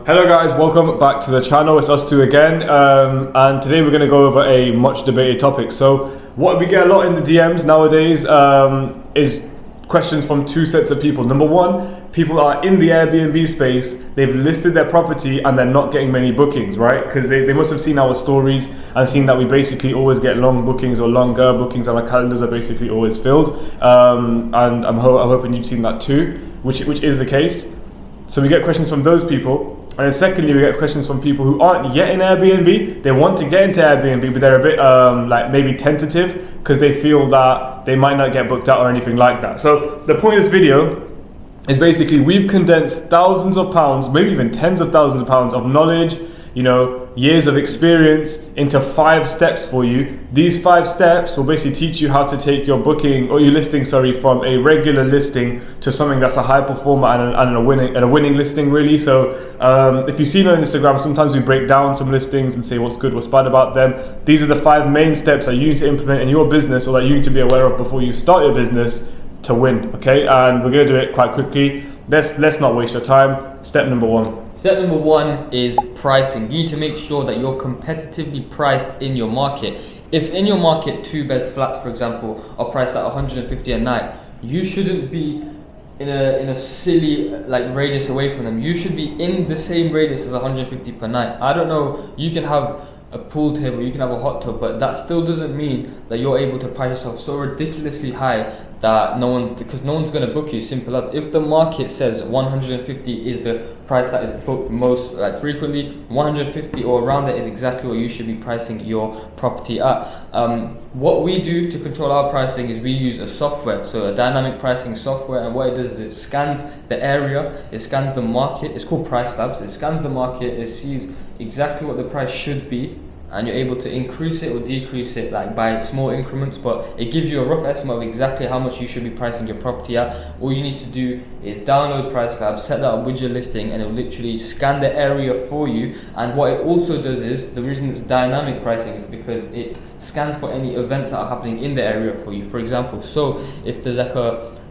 Hello guys, welcome back to the channel. It's us two again, and today we're going to go over a much debated topic. So what we get a lot in the DMs nowadays is questions from two sets of people. Number one, people are in the Airbnb space, they've listed their property and they're not getting many bookings, right? Because they must have seen our stories and seen that we basically always get long bookings or longer bookings, and our calendars are basically always filled. And I'm hoping you've seen that too, which is the case. So we get questions from those people. And then secondly, we get questions from people who aren't yet in Airbnb. They want to get into Airbnb, but they're a bit like maybe tentative because they feel that they might not get booked out or anything like that. So the point of this video is basically we've condensed thousands of pounds, maybe even tens of thousands of pounds of knowledge, years of experience into 5 steps for you. These 5 steps will basically teach you how to take your booking or your listing, from a regular listing to something that's a high performer and a winning listing, really. So if you've seen on Instagram, sometimes we break down some listings and say what's good, what's bad about them. These are the 5 main steps that you need to implement in your business, or that you need to be aware of before you start your business to win. Okay, and we're going to do it quite quickly. Let's not waste your time. Step number 1. Step number 1 is pricing. You need to make sure that you're competitively priced in your market. If in your market 2-bed flats, for example, are priced at 150 a night, you shouldn't be in a silly radius away from them. You should be in the same radius as 150 per night. I don't know, you can have a pool table, you can have a hot tub, but that still doesn't mean that you're able to price yourself so ridiculously high that because no one's going to book you. Simple as. If the market says 150 is the price that is booked most frequently, 150 or around that is exactly what you should be pricing your property at. What we do to control our pricing is we use a software, so a dynamic pricing software, and what it does is it scans the area, it scans the market. It's called Price Labs. It scans the market, it sees exactly what the price should be, and you're able to increase it or decrease it by small increments, but it gives you a rough estimate of exactly how much you should be pricing your property at. All you need to do is download Price Labs, set that up with your listing, and it will literally scan the area for you. And what it also does is, the reason it's dynamic pricing is because it scans for any events that are happening in the area for you. For example, so if there's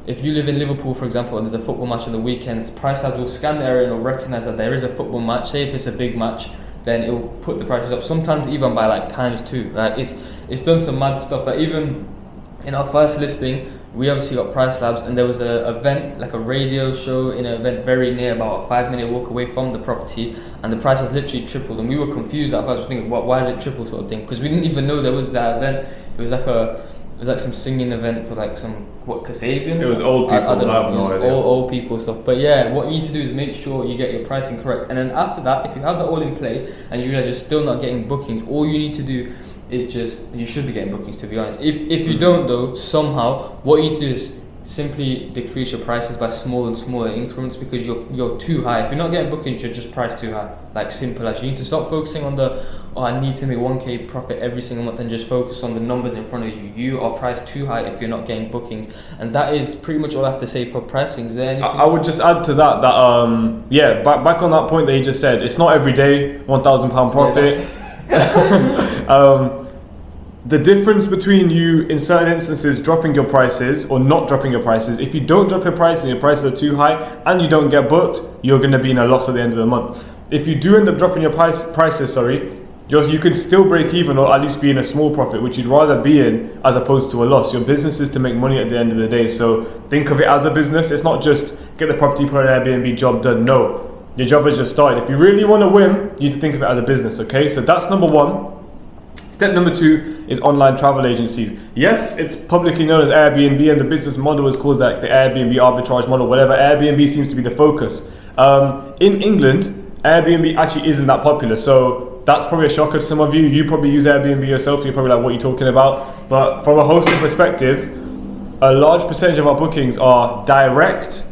if you live in Liverpool, for example, and there's a football match on the weekends, Price Labs will scan the area and will recognize that there is a football match. Say if it's a big match, then it will put the prices up, sometimes even by ×2. It's done some mad stuff. Even in our first listing, we obviously got Price Labs, and there was an event, a radio show in an event very near, about a 5-minute walk away from the property, and the prices literally tripled, and we were confused at first, thinking, why did it triple, sort of thing, because we didn't even know there was that event. It was some singing event for some Kasabians. It was old people. I don't know. No idea. Old people stuff. But yeah, what you need to do is make sure you get your pricing correct. And then after that, if you have that all in play and you realize you're still not getting bookings, all you need to do is you should be getting bookings, to be honest. If you don't though, somehow, what you need to do is simply decrease your prices by smaller and smaller increments, because you're too high. If you're not getting bookings, you're just priced too high. Simple as. You need to stop focusing on I need to make 1k profit every single month, and just focus on the numbers in front of you. You are priced too high if you're not getting bookings. And that is pretty much all I have to say for pricing. Is there anything? I would just add to that back on that point that you just said, it's not every day £1,000 profit. The difference between you in certain instances dropping your prices or not dropping your prices, if you don't drop your prices and your prices are too high and you don't get booked, you're going to be in a loss at the end of the month. If you do end up dropping your prices, you can still break even, or at least be in a small profit, which you'd rather be in as opposed to a loss. Your business is to make money at the end of the day, so think of it as a business. It's not just get the property, put an Airbnb, job done. No, your job has just started. If you really want to win, you need to think of it as a business. Okay, so that's number 1. Step number 2 is online travel agencies. Yes, it's publicly known as Airbnb, and the business model is called the Airbnb arbitrage model, whatever. Airbnb seems to be the focus. In England, Airbnb actually isn't that popular, so that's probably a shocker to some of you. You probably use Airbnb yourself, so you're probably like, what are you talking about? But from a hosting perspective, a large percentage of our bookings are direct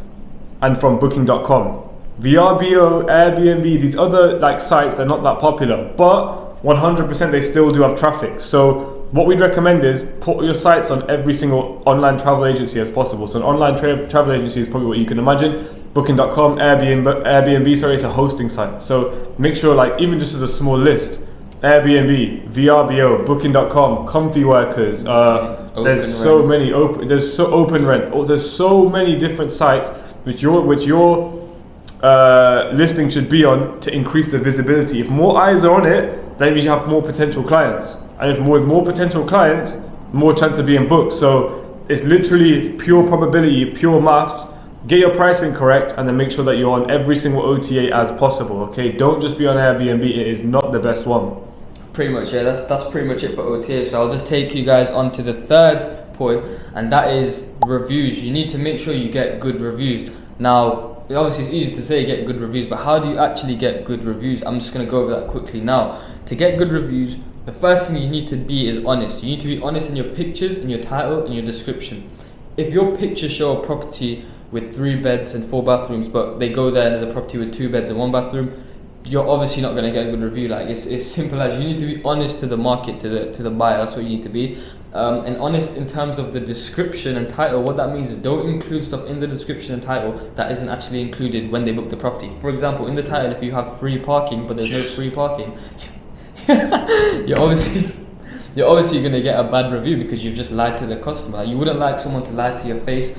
and from booking.com. VRBO, Airbnb, these other sites, they're not that popular, but 100% they still do have traffic. So what we'd recommend is put your sites on every single online travel agency as possible. So an online travel agency is probably what you can imagine. Booking.com, Airbnb, is a hosting site. So make sure, even just as a small list, Airbnb, VRBO, Booking.com, Comfy Workers. There's so many open rent. There's so many different sites which your listing should be on to increase the visibility. If more eyes are on it, then you have more potential clients, and if more potential clients, more chance of being booked. So it's literally pure probability, pure maths. Get your pricing correct, and then make sure that you're on every single OTA as possible. Okay, don't just be on Airbnb. It is not the best one. Pretty much, yeah. That's pretty much it for OTA. So I'll just take you guys on to the third point, and that is reviews. You need to make sure you get good reviews. Now, obviously, it's easy to say get good reviews, but how do you actually get good reviews? I'm just going to go over that quickly now. To get good reviews, the first thing you need to be is honest. You need to be honest in your pictures, in your title, and your description. If your pictures show a property with 3 beds and 4 bathrooms, but they go there and there's a property with 2 beds and 1 bathroom, you're obviously not going to get a good review. Like, it's simple as you need to be honest to the market, to the buyer. That's what you need to be. And honest in terms of the description and title. What that means is don't include stuff in the description and title that isn't actually included when they book the property. For example, in the title, if you have free parking but there's no free parking, you're obviously going to get a bad review because you've just lied to the customer. You wouldn't like someone to lie to your face,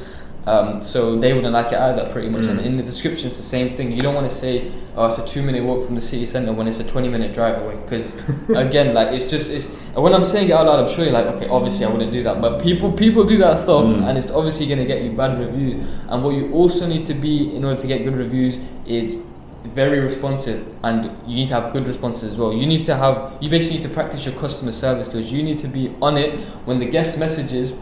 so they wouldn't like it either, pretty much. And in the description, it's the same thing. You don't want to say, oh, it's a 2-minute walk from the city centre when it's a 20-minute drive away, because again, like, it's when I'm saying it out loud, I'm sure you're like, okay, obviously I wouldn't do that, but people do that stuff, and it's obviously going to get you bad reviews. And what you also need to be in order to get good reviews is very responsive, and you need to have good responses as well. You basically need to practice your customer service skills. You need to be on it when the guest messages.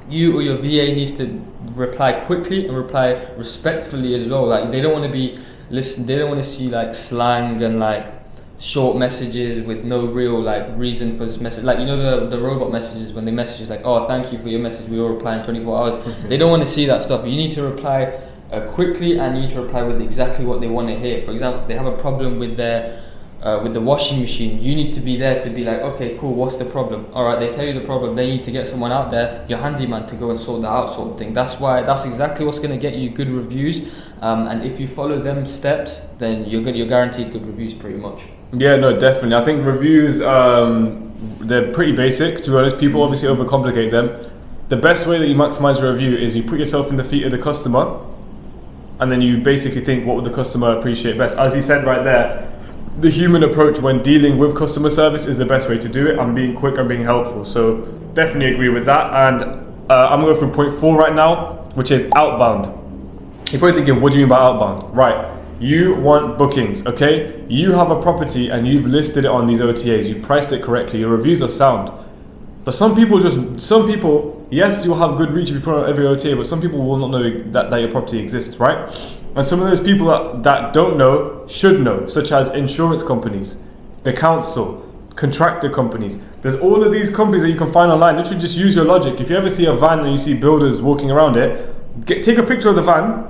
You or your VA needs to reply quickly and reply respectfully as well. Like, they don't want to see like slang and like short messages with no real like reason for this message. Like, you know, the robot messages, when they message is like, oh, thank you for your message, we will reply in 24 hours. They don't want to see that stuff. You need to reply quickly, and you need to reply with exactly what they want to hear. For example, if they have a problem with the washing machine, you need to be there to be like, okay, cool, what's the problem? Alright, they tell you the problem, they need to get someone out there, your handyman, to go and sort that out, sort of thing. That's exactly what's going to get you good reviews, and if you follow them steps, then you're guaranteed good reviews, pretty much. Yeah, no, definitely. I think reviews, they're pretty basic, to be honest. People obviously overcomplicate them. The best way that you maximize a review is you put yourself in the feet of the customer, and then you basically think, what would the customer appreciate best? As he said right there, the human approach when dealing with customer service is the best way to do it, and being quick and being helpful. So definitely agree with that. And I'm going through point 4 right now, which is outbound. You're probably thinking, what do you mean by outbound? Right, you want bookings, okay? You have a property and you've listed it on these OTAs, you've priced it correctly, your reviews are sound. But some people, yes, you'll have good reach if you put it on every OTA, but some people will not know that your property exists, right? And some of those people that don't know should know, such as insurance companies, the council, contractor companies. There's all of these companies that you can find online. Literally just use your logic. If you ever see a van and you see builders walking around it, take a picture of the van,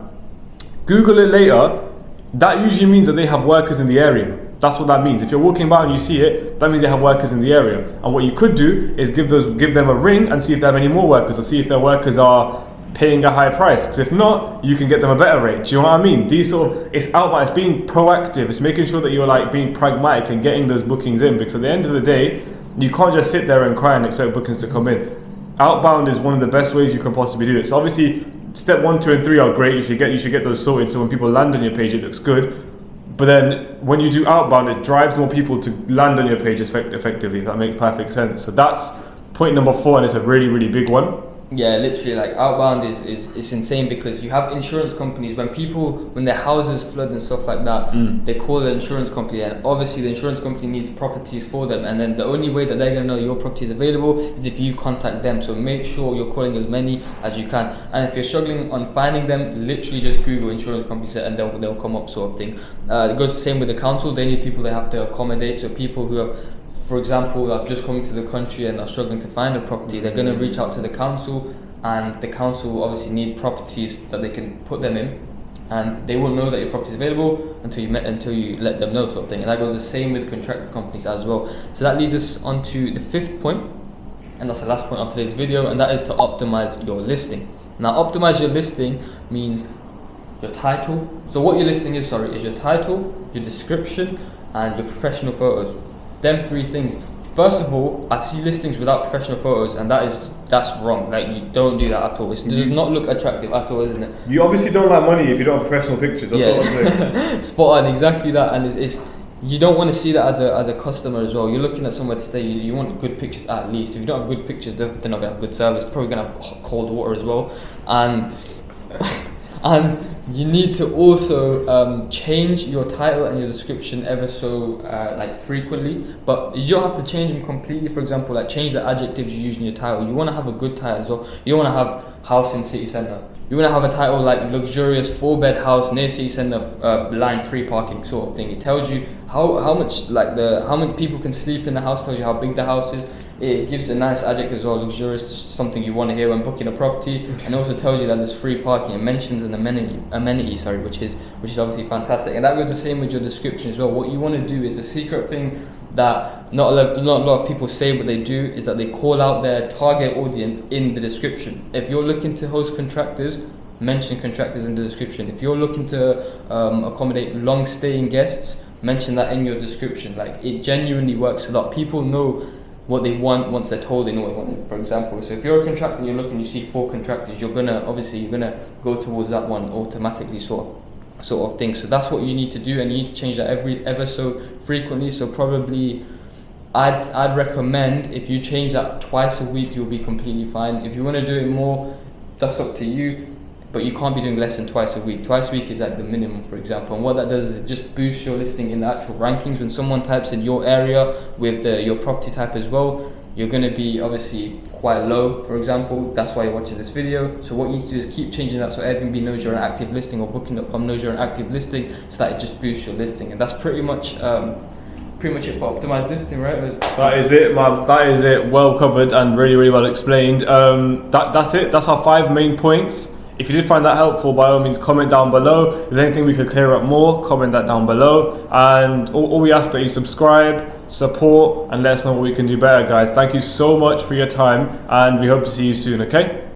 Google it later. That usually means that they have workers in the area. That's what that means. If you're walking by and you see it, that means they have workers in the area. And what you could do is give them a ring and see if they have any more workers, or see if their workers are paying a high price. Because if not, you can get them a better rate. Do you know what I mean? It's outbound. It's being proactive. It's making sure that you're like being pragmatic and getting those bookings in. Because at the end of the day, you can't just sit there and cry and expect bookings to come in. Outbound is one of the best ways you can possibly do it. So obviously, step 1, 2, and 3 are great. You should get those sorted. So when people land on your page, it looks good. But then when you do outbound, it drives more people to land on your page effectively. That makes perfect sense. So that's point number 4, and it's a really, really big one. Yeah, literally, like, outbound is insane, because you have insurance companies, when their houses flood and stuff like that, they call the insurance company, and obviously the insurance company needs properties for them, and then the only way that they're going to know your property is available is if you contact them. So make sure you're calling as many as you can, and if you're struggling on finding them, literally just Google insurance companies and they'll come up, sort of thing. It goes the same with the council. They need people they have to accommodate. So people who have, for example, are just coming to the country and are struggling to find a property, they're going to reach out to the council, and the council will obviously need properties that they can put them in, and they will know that your property is available until you let them know, sort of thing. And that goes the same with contractor companies as well. So that leads us on to the 5th point, and that's the last point of today's video, and that is to optimize your listing. Now, optimize your listing means your title. So what your listing is your title, your description, and your professional photos. Them 3 things. First of all, I've seen listings without professional photos, and that's wrong. Like, you don't do that at all. It does not look attractive at all, isn't it? You obviously don't like money if you don't have professional pictures. That's what I'm saying. Spot on, exactly that. And it's you don't want to see that as a customer as well. You're looking at somewhere to stay. You want good pictures at least. If you don't have good pictures, they're not gonna have good service. Probably gonna have cold water as well, and you need to also change your title and your description ever so like frequently, but you don't have to change them completely. For example, like change the adjectives you use in your title. You want to have a good title as well. You don't want to have house in city centre. You want to have a title like luxurious 4-bed house near city centre, line free parking sort of thing. It tells you how much how many people can sleep in the house. Tells you how big the house is. It gives a nice adjective as well. Luxurious is something you want to hear when booking a property, and also tells you that there's free parking and mentions an amenity, which is obviously fantastic. And that goes the same with your description as well. What you want to do is a secret thing that not a lot of people say, but they do, is that they call out their target audience in the description. If you're looking to host contractors, mention contractors in the description. If you're looking to accommodate long staying guests, mention that in your description. Like, it genuinely works a lot. People know what they want once they're told they know what they want. For example, so if you're a contractor and you're looking, you see 4 contractors, you're gonna go towards that one automatically, sort of thing. So that's what you need to do, and you need to change that ever so frequently. So probably I'd recommend, if you change that twice a week, you'll be completely fine. If you want to do it more, that's up to you, but you can't be doing less than twice a week. Twice a week is like the minimum, for example. And what that does is it just boosts your listing in the actual rankings. When someone types in your area with your property type as well, you're going to be obviously quite low, for example. That's why you're watching this video. So what you need to do is keep changing that so Airbnb knows you're an active listing, or Booking.com knows you're an active listing, so that it just boosts your listing. And that's pretty much it for optimized listing, right? That is it, man. That is it. Well covered and really, really well explained. That's it. That's our 5 main points. If you did find that helpful, by all means comment down below. If there's anything we could clear up more, comment that down below. And all we ask that you subscribe, support, and let us know what we can do better, guys. Thank you so much for your time, and we hope to see you soon, okay?